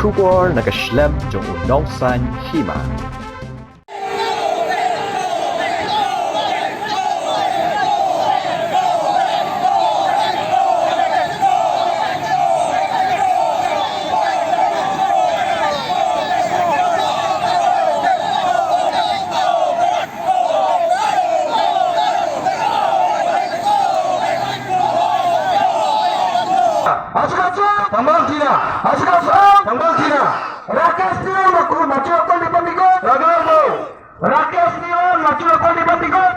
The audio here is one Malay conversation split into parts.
bersyukur nak Islam jong unongsan hima. Rakyat Setiawan maju akan dibandingkan. Rakyat Setiawan maju akan dibandingkan.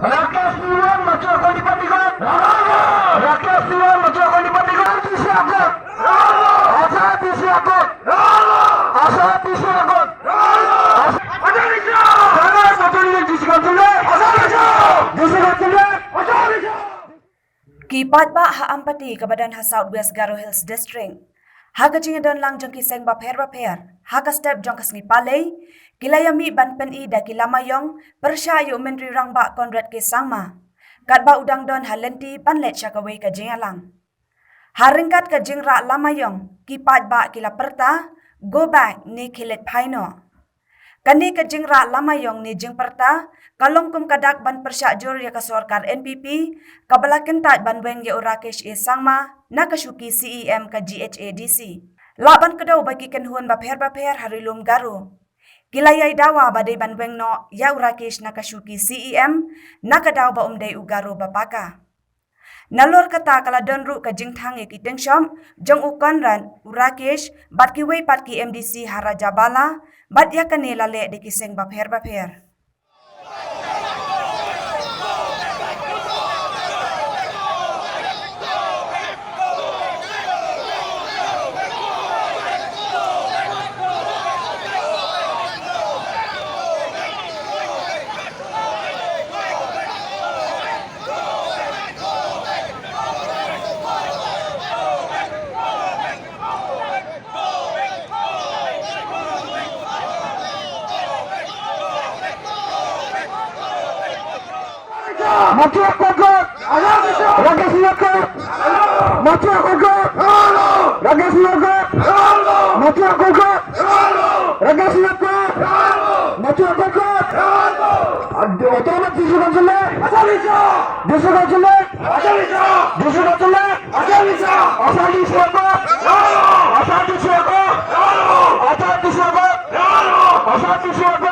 Rakyat Setiawan maju akan dibandingkan. Rakyat Setiawan maju akan dibandingkan. Disiapkan. Asal disiapkan. Asal disiapkan. Jangan betul-betul disiapkan dulu. Disiapkan dulu. Kipat ba ha ampati ke badan ha Southwest Garo Hills District. Haga jinga don lang jong kiseng baper. Haga step jong kasngi palay. Kilayami ban pen i da kilamayong persya yu menteri rang ba Conrad Kesangma. Kat ba udang don halenti panlet syakaway ka jinga lang. Haringkat ka jingra lamayong kipat ba kila perta go back ni kilit paino. Kani ka jingra lamayong ni jing perta kalong kum kadak ban persya jur ya ka sorkar NPP kabalaken tat ban weng ya Rakesh E Sangma nakasuki CEM ka GHADC. Laban kedaw bagi kenhuan baper harilum Garo. Kilayay dawa badai ban weng no ya Rakesh nakasuki CEM nakadaw ba umday ugaro bapaka. Nalor kata kala donru ka jingthang ki tengshom jong ukonran Rakesh bat ki wei pat ki MDC Haraja Bala bat ya kane lale de kiseng baper. Maju akogok. Rakyat silakan. Maju akogok. Rakyat silakan. Maju akogok. Rakyat silakan. Maju akogok. Aduh, tolong disuruh jelek. Asal bisa. Disuruh jelek. Asal bisa. Disuruh jelek. Asal bisa. Asal disiapkan. Asal disiapkan. Asal disiapkan. Asal disiapkan.